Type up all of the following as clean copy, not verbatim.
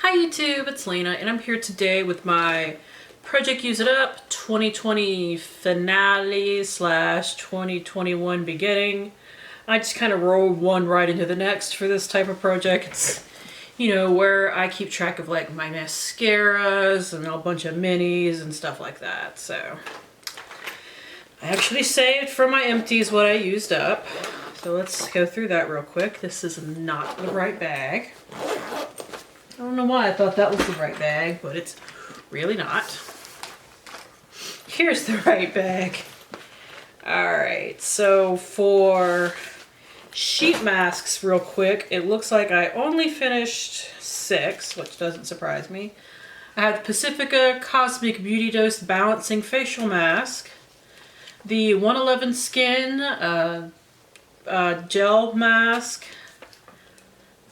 Hi YouTube, it's Lena, and I'm here today with my Project Use It Up 2020 finale slash 2021 beginning. I just kind of rolled one right into the next for this type of project. It's, you know, where I keep track of like my mascaras and a bunch of minis and stuff like that. So I actually saved from my empties what I used up. So let's go through that real quick. This is not the right bag. I don't know why I thought that was the right bag, but it's really not. Here's the right bag. Alright, so for sheet masks real quick, it looks like I only finished 6, which doesn't surprise me. I have the Pacifica Cosmic Beauty Dose Balancing Facial Mask, the 111 Skin Gel Mask,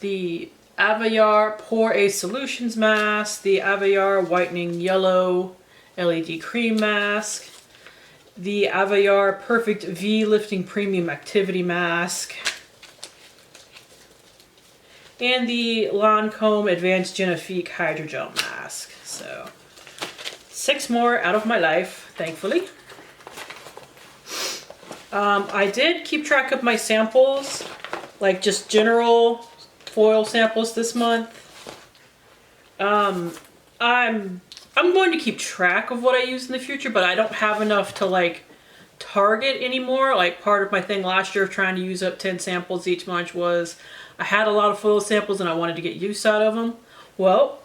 the Aviar Pore Ace Solutions Mask, the Aviar Whitening Yellow LED Cream Mask, the Aviar Perfect V Lifting Premium Activity Mask, and the Lancome Advanced Genifique Hydrogel Mask. So 6 more out of my life, thankfully. I did keep track of my samples, like just general foil samples this month. I'm going to keep track of what I use in the future, but I don't have enough to like target anymore. Like part of my thing last year of trying to use up 10 samples each month was I had a lot of foil samples and I wanted to get use out of them. Well,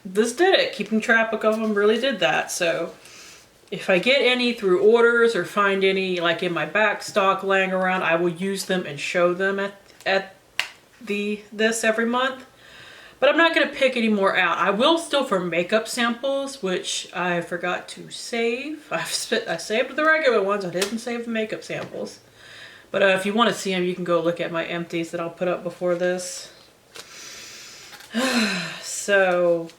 this did it. Keeping track of them really did that. So if I get any through orders or find any like in my back stock laying around, I will use them and show them at this every month. But I'm not going to pick any more out. I will still for makeup samples, which I forgot to save. I saved the regular ones. I didn't save the makeup samples. But if you want to see them, you can go look at my empties that I'll put up before this. So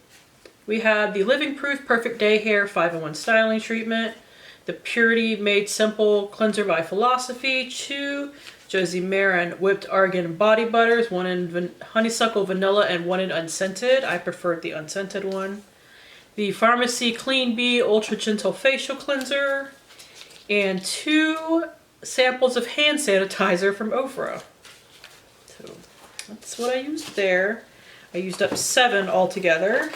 we have the Living Proof Perfect Day Hair 5-in-1 Styling Treatment, the Purity Made Simple Cleanser by Philosophy, 2 Josie Maran Whipped Argan Body Butters, 1 in Honeysuckle Vanilla and 1 in Unscented. I preferred the unscented one. The Pharmacy Clean Bee Ultra Gentle Facial Cleanser, and 2 samples of hand sanitizer from Ofra. So that's what I used there. I used up 7 altogether.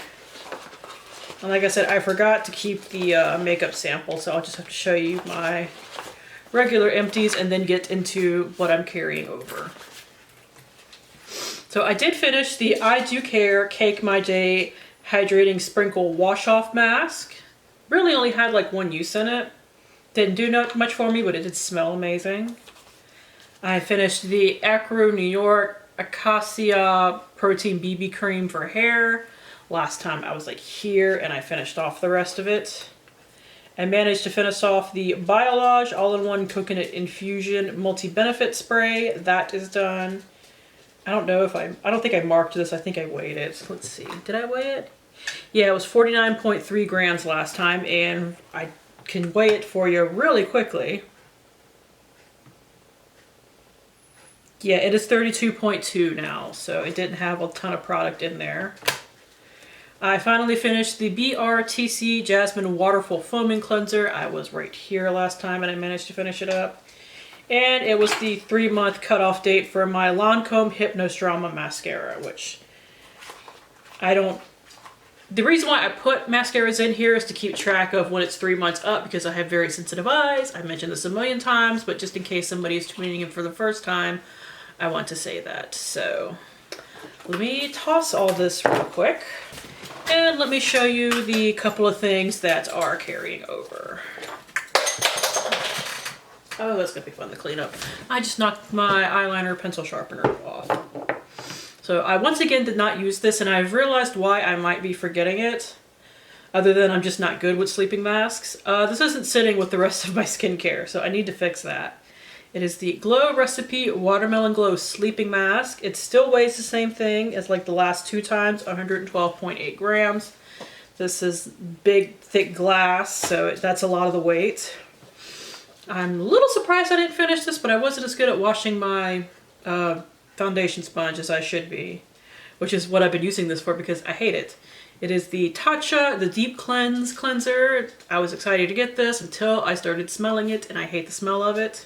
And like I said, I forgot to keep the makeup sample, so I'll just have to show you my regular empties and then get into what I'm carrying over. So I did finish the I Do Care Cake My Day Hydrating Sprinkle Wash Off Mask. Really only had like 1 use in it. Didn't do much for me, but it did smell amazing. I finished the Acro New York Acacia Protein BB Cream for hair. Last time I was like here and I finished off the rest of it. I managed to finish off the Biolage All-in-One Coconut Infusion Multi-Benefit Spray. That is done. I don't know if I don't think I marked this. I think I weighed it. Let's see. Did I weigh it? Yeah, it was 49.3 grams last time, and I can weigh it for you really quickly. Yeah, it is 32.2 now, so it didn't have a ton of product in there. I finally finished the Brtc Jasmine Waterfall Foaming Cleanser. I was right here last time and I managed to finish it up. And it was the 3-month cutoff date for my Lancome Hypnos Drama Mascara, which the reason why I put mascaras in here is to keep track of when it's 3 months up because I have very sensitive eyes. I mentioned this a million times, but just in case somebody is tuning in for the first time, I want to say that. So let me toss all this real quick. And let me show you the couple of things that are carrying over. Oh, that's gonna be fun to clean up. I just knocked my eyeliner pencil sharpener off. So I once again did not use this, and I've realized why I might be forgetting it. Other than I'm just not good with sleeping masks. This isn't sitting with the rest of my skincare, so I need to fix that. It is the Glow Recipe Watermelon Glow Sleeping Mask. It still weighs the same thing as like the last 2 times, 112.8 grams. This is big, thick glass, so that's a lot of the weight. I'm a little surprised I didn't finish this, but I wasn't as good at washing my foundation sponge as I should be. which is what I've been using this for because I hate it. It is the Tatcha, the Deep Cleanse Cleanser. I was excited to get this until I started smelling it, and I hate the smell of it.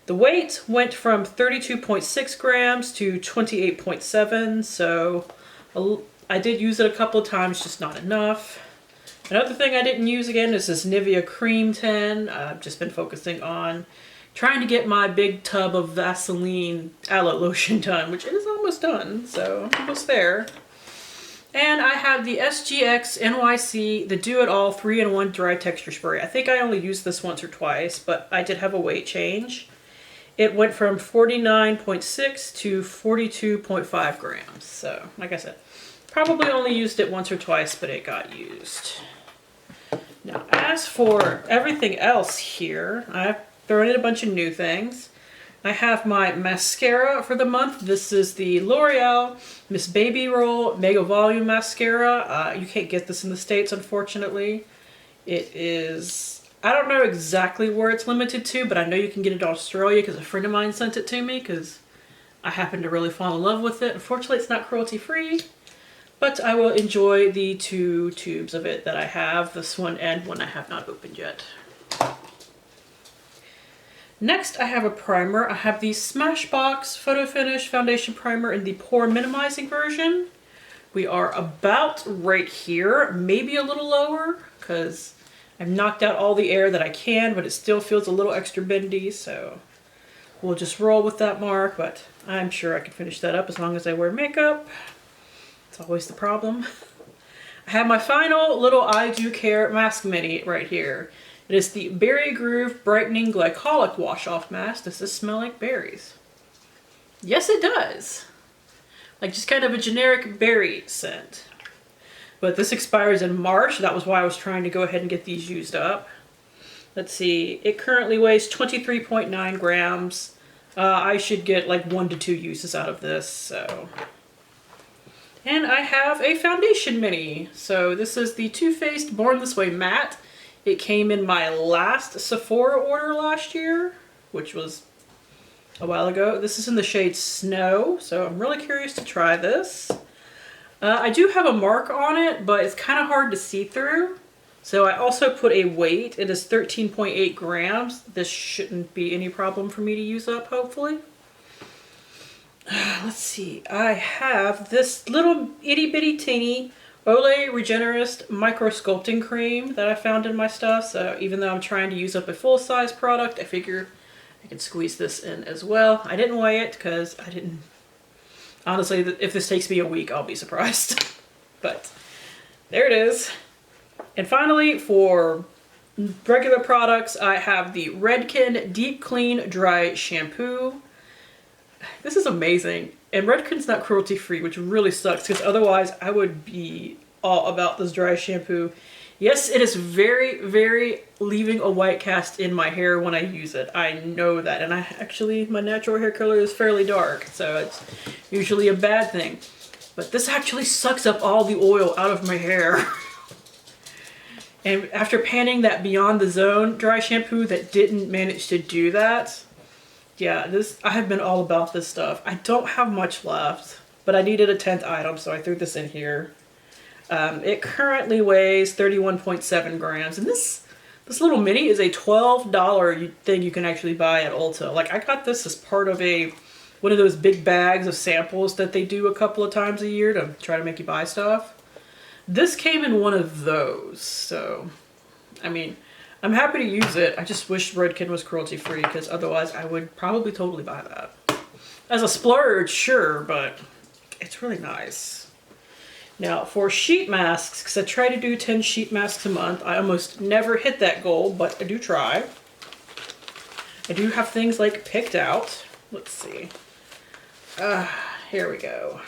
The weight went from 32.6 grams to 28.7, so I did use it a couple of times, just not enough. Another thing I didn't use again is this Nivea Cream 10. I've just been focusing on trying to get my big tub of Vaseline aloe lotion done, which is almost done, so I'm almost there. And I have the SGX NYC, the Do It All 3-in-1 Dry Texture Spray. I think I only used this once or twice, but I did have a weight change. It went from 49.6 to 42.5 grams. So, like I said, probably only used it once or twice, but it got used. Now, as for everything else here, I've thrown in a bunch of new things. I have my mascara for the month. This is the L'Oreal Miss Baby Roll Mega Volume Mascara. You can't get this in the States, unfortunately. It is, I don't know exactly where it's limited to, but I know you can get it in Australia because a friend of mine sent it to me because I happened to really fall in love with it. Unfortunately, it's not cruelty free, but I will enjoy the 2 tubes of it that I have, this one and one I have not opened yet. Next, I have a primer. I have the Smashbox Photo Finish Foundation Primer in the Pore Minimizing version. We are about right here, maybe a little lower, because I've knocked out all the air that I can, but it still feels a little extra bendy, so we'll just roll with that mark, but I'm sure I can finish that up as long as I wear makeup. It's always the problem. I have my final little I Do Care Mask Mini right here. It is the Berry Groove Brightening Glycolic Wash Off Mask. Does this smell like berries? Yes, it does. Like just kind of a generic berry scent. But this expires in March. That was why I was trying to go ahead and get these used up. Let's see. It currently weighs 23.9 grams. I should get like 1 to 2 uses out of this. So. And I have a foundation mini. So this is the Too Faced Born This Way Matte. It came in my last Sephora order last year, which was a while ago. This is in the shade Snow, so I'm really curious to try this. I do have a mark on it, but it's kind of hard to see through. So I also put a weight. It is 13.8 grams. This shouldn't be any problem for me to use up, hopefully. Let's see. I have this little itty bitty teeny Olay Regenerist Micro Sculpting Cream that I found in my stuff. So even though I'm trying to use up a full-size product, I figure I can squeeze this in as well. I didn't weigh it because I didn't... Honestly, if this takes me a week, I'll be surprised. But there it is. And finally, for regular products, I have the Redken Deep Clean Dry Shampoo. This is amazing. And Redken's not cruelty free, which really sucks because otherwise I would be all about this dry shampoo. Yes, it is very, very leaving a white cast in my hair when I use it. I know that. And my natural hair color is fairly dark, so it's usually a bad thing. But this actually sucks up all the oil out of my hair. And after panning that Beyond the Zone dry shampoo that didn't manage to do that, yeah, I have been all about this stuff. I don't have much left, but I needed a 10th item, so I threw this in here. It currently weighs 31.7 grams, and this little mini is a $12 thing you can actually buy at Ulta. Like, I got this as part of one of those big bags of samples that they do a couple of times a year to try to make you buy stuff. This came in one of those, so, I mean, I'm happy to use it. I just wish Redken was cruelty free because otherwise I would probably totally buy that. As a splurge, sure, but it's really nice. Now for sheet masks, because I try to do 10 sheet masks a month, I almost never hit that goal, but I do try. I do have things like picked out. Let's see. Here we go.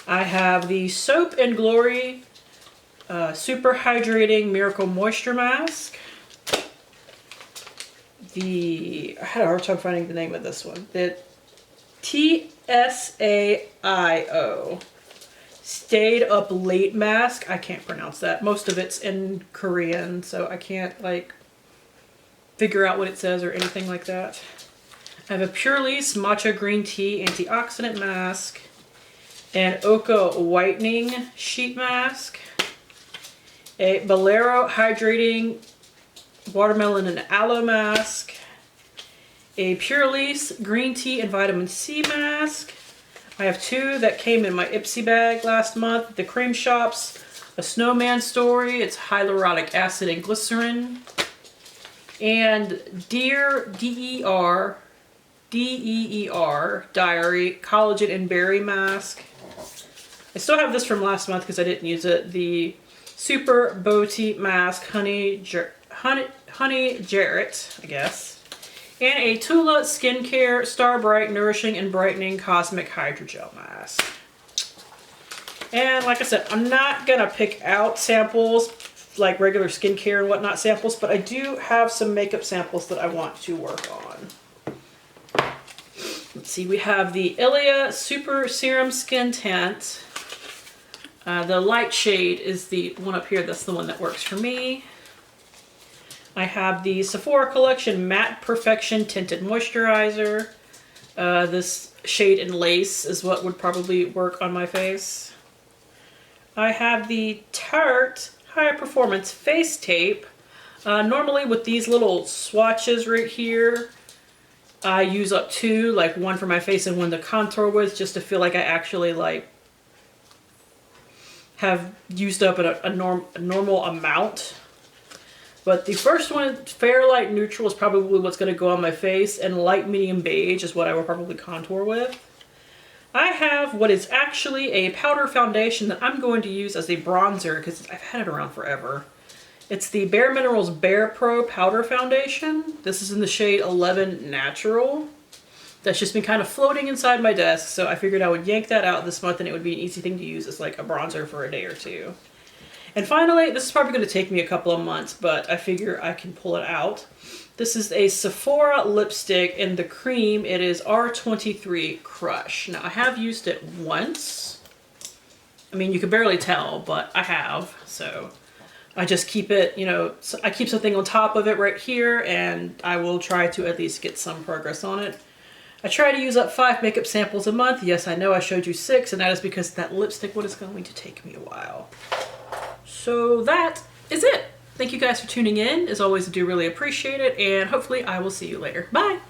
I have the Soap and Glory Super Hydrating Miracle Moisture Mask. I had a hard time finding the name of this one. The TSAIO Stayed Up Late Mask. I can't pronounce that. Most of it's in Korean, so I can't like figure out what it says or anything like that. I have a Purely's Matcha Green Tea Antioxidant Mask. An Oka Whitening Sheet Mask. A Bolero Hydrating Watermelon and Aloe Mask. A Purely's Green Tea and Vitamin C Mask. I have 2 that came in my Ipsy bag last month. The Cream Shops, A Snowman Story. It's hyaluronic acid and glycerin. And Deer, D-E-R, D-E-E-R, Diary, Collagen and Berry Mask. I still have this from last month because I didn't use it. The Super Boti Mask, Honey Jarrett, I guess. And a Tula Skincare Star Bright Nourishing and Brightening Cosmic Hydrogel Mask. And like I said, I'm not going to pick out samples, like regular skincare and whatnot samples, but I do have some makeup samples that I want to work on. Let's see, we have the Ilia Super Serum Skin Tint. The light shade is the one up here. That's the one that works for me. I have the Sephora Collection Matte Perfection Tinted Moisturizer. This shade in Lace is what would probably work on my face. I have the Tarte High Performance Face Tape. Normally with these little swatches right here, I use up 2, like one for my face and one to contour with, just to feel like I actually like have used up a normal amount. But the first one, Fair Light Neutral, is probably what's going to go on my face, and Light Medium Beige is what I will probably contour with. I have what is actually a powder foundation that I'm going to use as a bronzer because I've had it around forever. It's the Bare Minerals Bare Pro Powder Foundation. This is in the shade 11 Natural. That's just been kind of floating inside my desk, so I figured I would yank that out this month and it would be an easy thing to use as like a bronzer for a day or 2. And finally, this is probably going to take me a couple of months, but I figure I can pull it out. This is a Sephora lipstick in the cream. It is R23 Crush. Now, I have used it once. I mean, you can barely tell, but I have. So I just keep it, you know, I keep something on top of it right here, and I will try to at least get some progress on it. I try to use up 5 makeup samples a month. Yes, I know I showed you 6, and that is because that lipstick one is going to take me a while. So that is it. Thank you guys for tuning in. As always, I do really appreciate it, and hopefully I will see you later. Bye!